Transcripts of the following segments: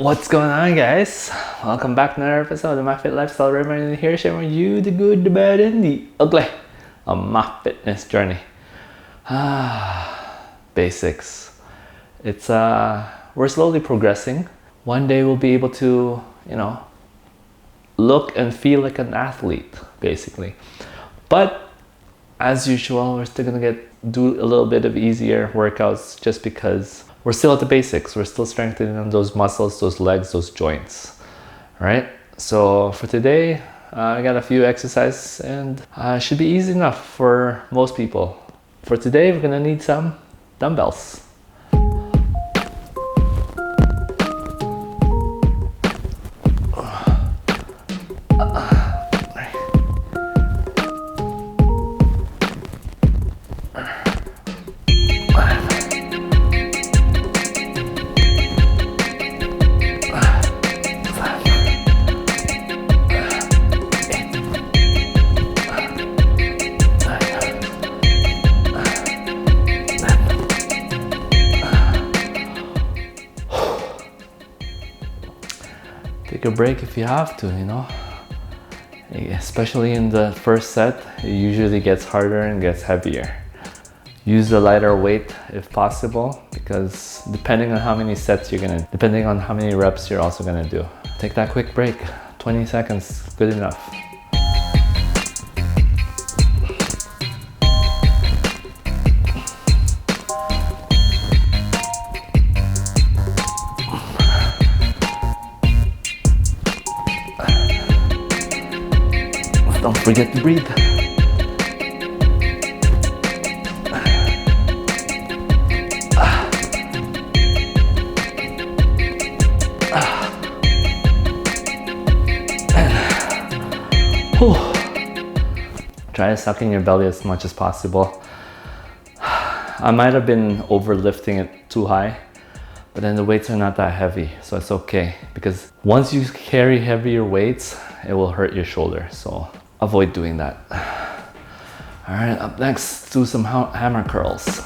What's going on, guys? Welcome back to another episode of My Fit Lifestyle. Remember here sharing with you the good, the bad, and the ugly of my fitness journey. Basics. It's we're slowly progressing. One day we'll be able to, look and feel like an athlete, basically. But as usual, we're still gonna do a little bit of easier workouts just because we're still at the basics. We're still strengthening those muscles, those legs, those joints, right? So for today, I got a few exercises and should be easy enough for most people. For today, we're gonna need some dumbbells. Take a break if you have to, Especially in the first set, it usually gets harder and gets heavier. Use a lighter weight if possible, because depending on how many reps you're also gonna do. Take that quick break, 20 seconds, good enough. Don't forget to breathe. Try to suck in your belly as much as possible. I might have been overlifting it too high, but then the weights are not that heavy, so it's okay. Because once you carry heavier weights, it will hurt your shoulder, so avoid doing that. All right, up next, do some hammer curls.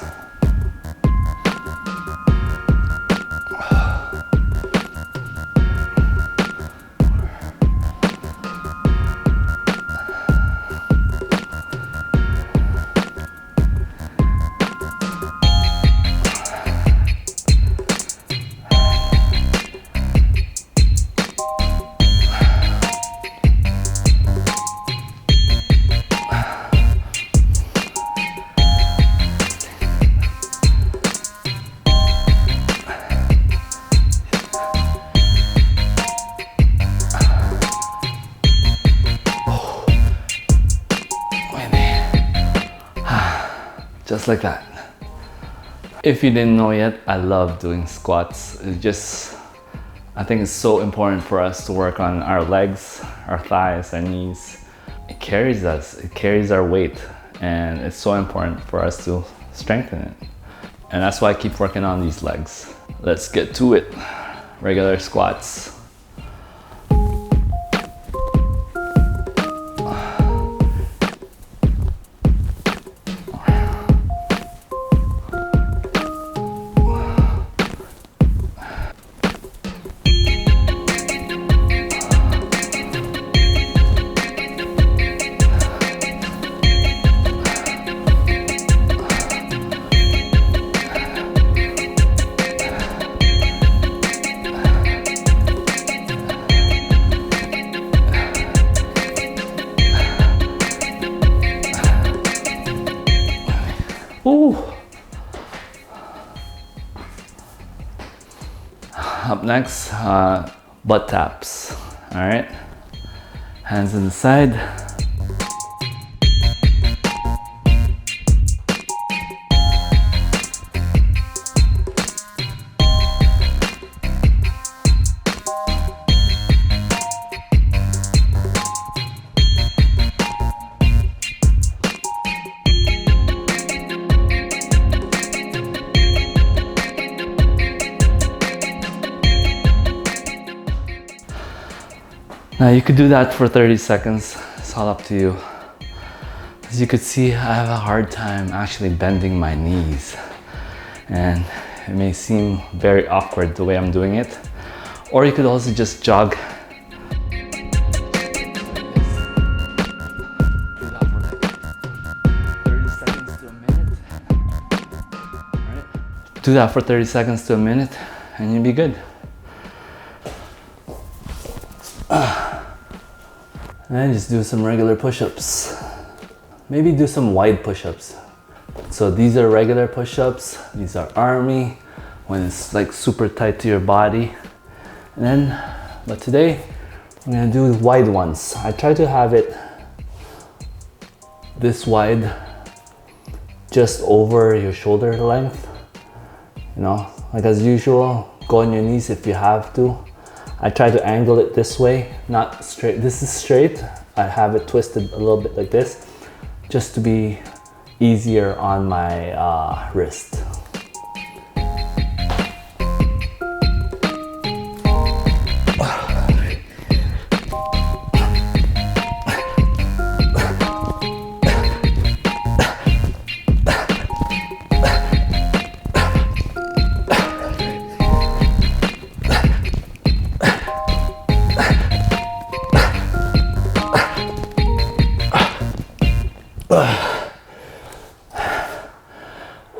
Just like that. If you didn't know yet, I love doing squats. I think it's so important for us to work on our legs, our thighs, our knees. It carries us, it carries our weight, and it's so important for us to strengthen it. And that's why I keep working on these legs. Let's get to it. Regular squats. Ooh. Up next, butt taps. All right, hands on the side. Now you could do that for 30 seconds. It's all up to you. As you could see, I have a hard time actually bending my knees. And it may seem very awkward the way I'm doing it, Or you could also just jog. Do that for 30 seconds to a minute and you'll be good. And just do some regular push-ups. Maybe do some wide push-ups. So these are regular push-ups, these are army, when it's like super tight to your body. And then, but today, I'm gonna do wide ones. I try to have it this wide, just over your shoulder length. You know, like as usual, go on your knees if you have to. I try to angle it this way, not straight. This is straight. I have it twisted a little bit like this, just to be easier on my wrist.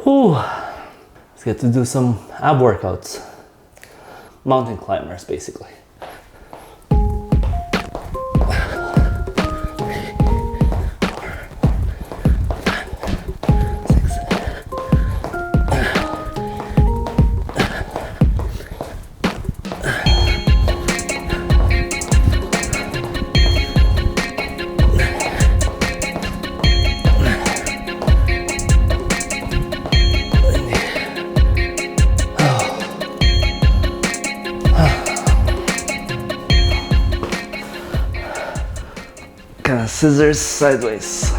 Whew. Let's get to do some ab workouts. Mountain climbers, basically. Kind of scissors sideways.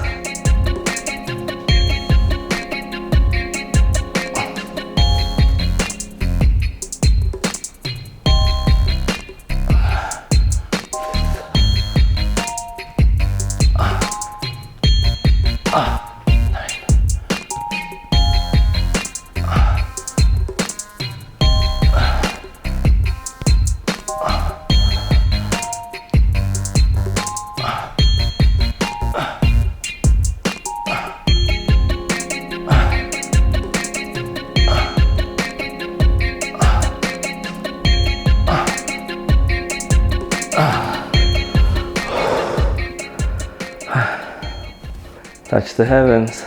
Touch the heavens.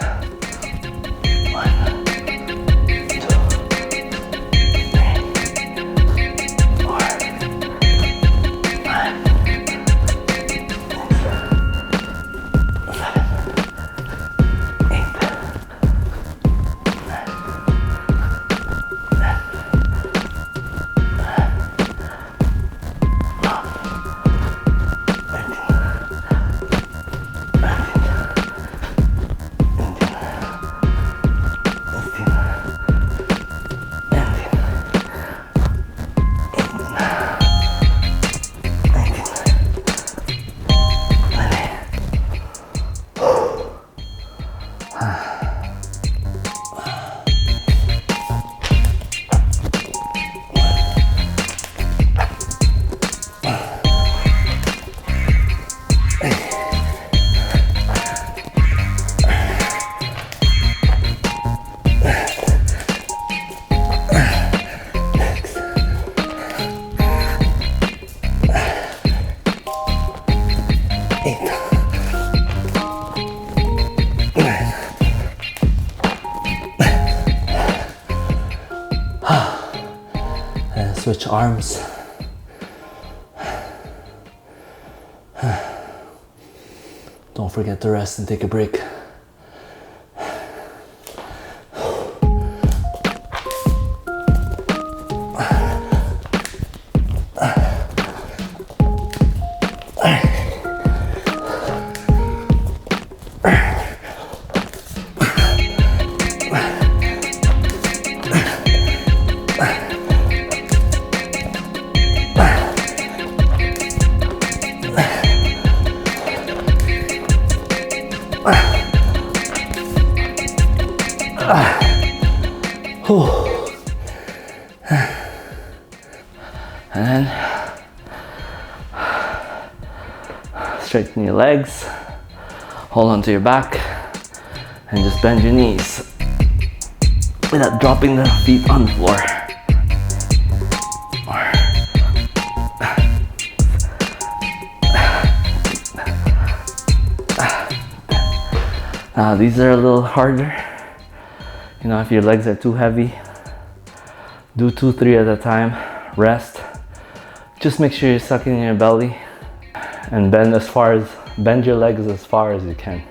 Switch arms. Don't forget to rest and take a break. Straighten your legs, hold on to your back, and just bend your knees without dropping the feet on the floor. Now these are a little harder. You know, if your legs are too heavy, do 2, 3 at a time, rest. Just make sure you're sucking in your belly and bend your legs as far as you can.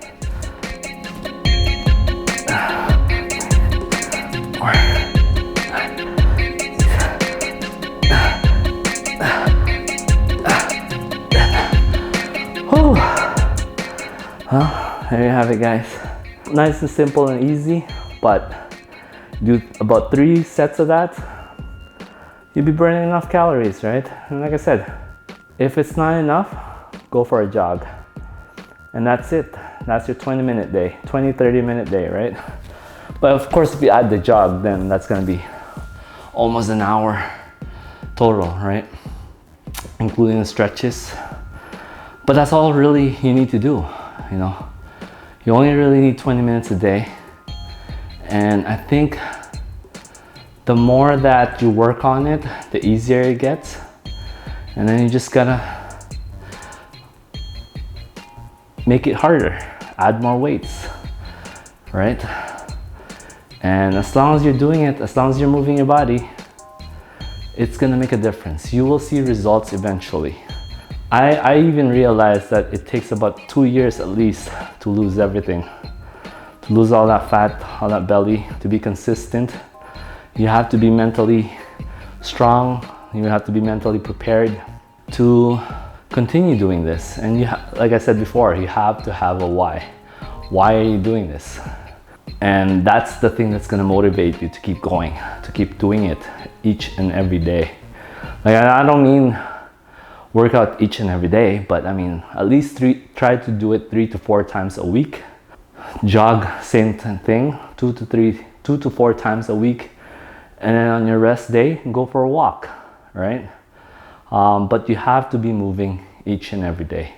Well, there you have it, guys. Nice and simple and easy, but do about 3 sets of that, you'll be burning enough calories, right? And like I said, if it's not enough, go for a jog. And that's it. That's your 20-minute day, 30-minute day, right? But of course, if you add the jog, then that's gonna be almost an hour total, right? Including the stretches. But that's all really you need to do, you know? You only really need 20 minutes a day. And I think the more that you work on it, the easier it gets. And then you just gotta make it harder, add more weights, right? And as long as you're doing it, as long as you're moving your body, it's gonna make a difference. You will see results eventually. I even realized that it takes about 2 years at least to lose everything. To lose all that fat, all that belly, to be consistent. You have to be mentally strong. You have to be mentally prepared to continue doing this. And like I said before, you have to have a why. Why are you doing this? And that's the thing that's gonna motivate you to keep going, to keep doing it each and every day. Like, I don't mean work out each and every day, but I mean, at least try to do it 3 to 4 times a week. Jog, same thing, 2 to 4 times a week. And then on your rest day, go for a walk, right? But you have to be moving each and every day.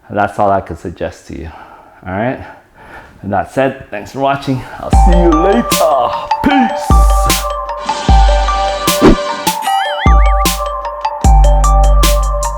That's all I could suggest to you, all right? And that said, thanks for watching. I'll see you later. Peace.